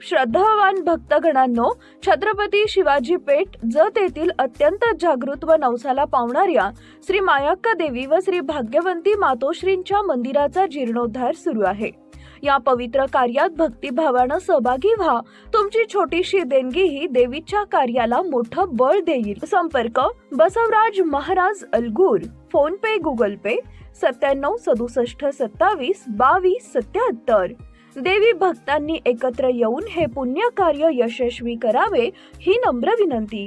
श्रद्धावान भक्तगणांनो, छत्रपती शिवाजी पेठ जत येथील अत्यंत जागृत व नवसाला पावणाऱ्या श्री मायाक्का देवी व श्री भाग्यवंती मातोश्रींच्या मंदिराचा जीर्णोद्धार सुरू आहे। या पवित्र कार्यात भक्तिभावानं सहभागी व्हा। तुमची छोटीशी देणगी ही देवीच्या कार्याला मोठं बळ देईल। संपर्क बसवराज महाराज अलगूर, फोन पे, गुगल पे 97 67 27 22 77। देवी भक्तांनी एकत्र येऊन हे पुण्य कार्य यशस्वी करावे ही नम्र विनंती।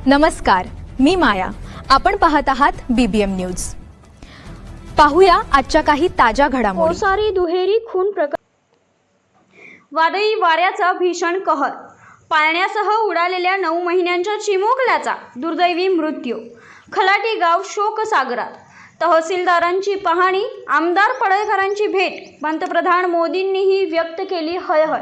नमस्कार, मी माया। आपण पाहत आहात बीबीएम न्यूज। पाहूया आजच्या काही ताज्या घडामोडी। कोसारी दुहेरी खून प्रकार, वादळी वाऱ्याचा भीषण कहर, पाळण्यासह उडालेल्या 9 महिन्यांच्या चिमुकल्याचा दुर्दैवी मृत्यू, खलाटी गाव शोकसागरात, तहसीलदारांची पाहणी, आमदार पडळकरांची भेट, पंतप्रधान मोदींनीही व्यक्त केली हळहळ।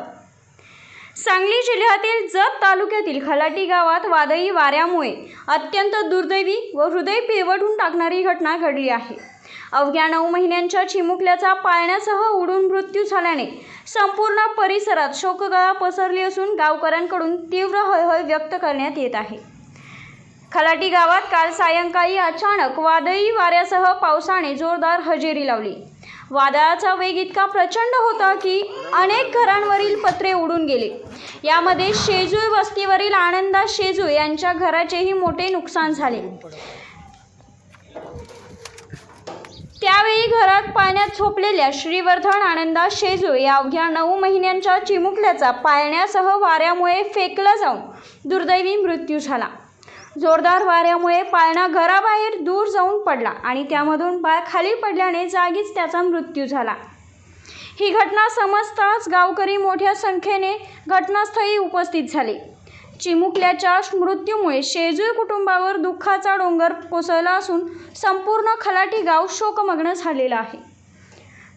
सांगली जिल्ह्यातील जत तालुक्यातील खलाटी गावात वादळी वाऱ्यामुळे अत्यंत दुर्दैवी व हृदय पिळवटून टाकणारी घटना घडली आहे। अवघ्या 9 महिन्यांच्या चिमुकल्याचा पाळण्यासह उडून मृत्यू झाल्याने संपूर्ण परिसरात शोककळा पसरली असून गावकऱ्यांकडून तीव्र हळहळ व्यक्त करण्यात येत आहे। खलाटी गावात काल सायंकाळी अचानक वादळी वाऱ्यासह पावसाने जोरदार हजेरी लावली। वादळाचा वेग इतका प्रचंड होता की अनेक घरांवरील पत्रे उडून गेले। यामध्ये शेजूळ वस्तीवरील आनंदा शेजूळ यांच्या घराचेही मोठे नुकसान झाले। त्यावेळी घरात पाळण्यात झोपलेल्या श्रीवर्धन आनंदा शेजूळ या अवघ्या 9 महिन्यांच्या चिमुकल्याचा पाळण्यासह वाऱ्यामुळे फेकला जाऊन दुर्दैवी मृत्यू झाला। जोरदार वाऱ्यामुळे पाळणा घराबाहेर दूर जाऊन पडला आणि त्यामधून बाळ खाली पडल्याने जागीच त्याचा मृत्यू झाला। ही घटना समजताच गावकरी मोठ्या संख्येने घटनास्थळी उपस्थित झाले। चिमुकल्याच्या मृत्यूमुळे शेजूळ कुटुंबावर दुःखाचा डोंगर कोसळला असून संपूर्ण खलाटी गाव शोकमग्न झालेलं आहे।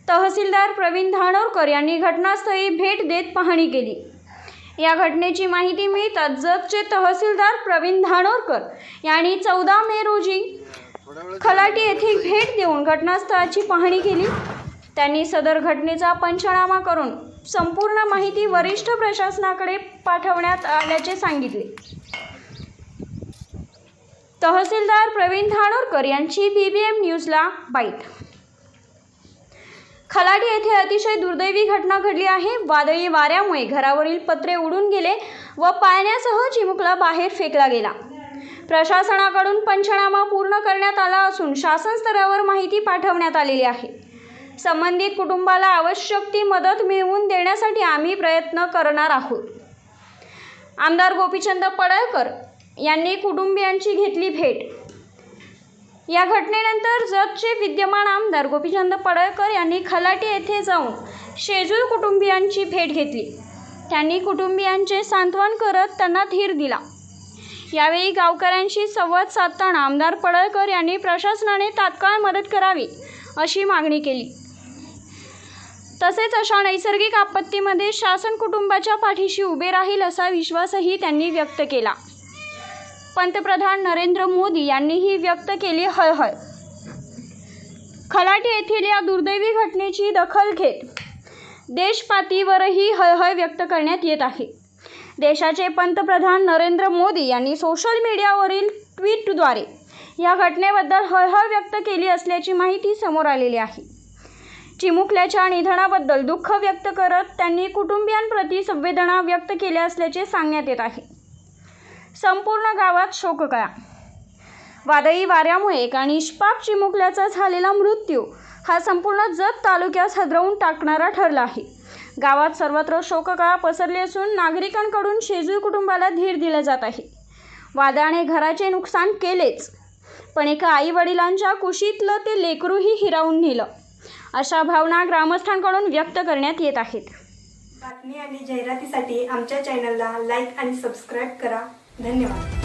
तहसीलदार प्रवीण धानोरकर यांनी घटनास्थळी भेट देत पाहणी केली। या घटनेची माहिती मिळताच जतचे तहसीलदार प्रवीण धानोरकर यांनी 14 मे रोजी खलाटी येथे भेट देऊन घटनास्थळाची पाहणी केली। त्यांनी सदर घटनेचा पंचनामा करून संपूर्ण माहिती वरिष्ठ प्रशासनाकडे पाठवण्यात आल्याचे सांगितले। तहसीलदार प्रवीण धानोरकर यांची बीबीएम न्यूजला बाईट। खलाटी येथे अतिशय दुर्दैवी घटना घडली आहे। वादळी वाऱ्यामुळे घरावरील पत्रे उडून गेले व पाळण्यासह चिमुकला बाहेर फेकला गेला। प्रशासनाकडून पंचनामा पूर्ण करण्यात आला असून शासन स्तरावर माहिती पाठवण्यात आलेली आहे। संबंधित कुटुंबाला आवश्यक ती मदत मिळवून देण्यासाठी आम्ही प्रयत्न करणार आहोत। आमदार गोपीचंद पडळकर यांनी कुटुंबियांची घेतली भेट। या घटनेनंतर जतचे विद्यमान आमदार गोपीचंद पडळकर यांनी खलाटी येथे जाऊन शेजूळ कुटुंबियांची भेट घेतली। त्यांनी कुटुंबियांचे सांत्वन करत त्यांना धीर दिला। यावेळी गावकऱ्यांशी संवाद साधताना आमदार पडळकर यांनी प्रशासनाने तात्काळ मदत करावी अशी मागणी केली। तसेच अशा नैसर्गिक आपत्तीमध्ये शासन कुटुंबाच्या पाठीशी उभे राहील असा विश्वासही त्यांनी व्यक्त केला। पंतप्रधान नरेंद्र मोदी यांनीही व्यक्त केली हळहळ। खलाटी येथील या दुर्दैवी घटनेची दखल घेत देशपातळीवरही हळहळ व्यक्त करण्यात येत आहे। देशाचे पंतप्रधान नरेंद्र मोदी यांनी सोशल मीडियावरील ट्विटद्वारे या घटनेबद्दल हळहळ व्यक्त केली असल्याची माहिती समोर आलेली आहे। चिमुकल्याच्या निधनाबद्दल दुःख व्यक्त करत त्यांनी कुटुंबियांप्रती संवेदना व्यक्त केल्या असल्याचे सांगण्यात येत आहे। संपूर्ण गावात शोककळा। वादळी वाऱ्यामुळे एका निष्पाप चिमुकल्याचा झालेला मृत्यू हा संपूर्ण जत तालुक्यास हादरवून टाकणारा ठरला आहे। गावात सर्वत्र शोककळा पसरली असून नागरिकांकडून शेजूळ कुटुंबाला धीर दिला जात आहे। वादळाने घराचे नुकसान केलेच, पण एका आई वडिलांच्या कुशीतलं ते लेकरूही हिरावून नेलं, अशा भावना ग्रामस्थांकडून व्यक्त करण्यात येत आहेत। बातमी आणि जाहिरातीसाठी आमच्या चॅनलला लाईक आणि सबस्क्राईब करा। धन्यवाद।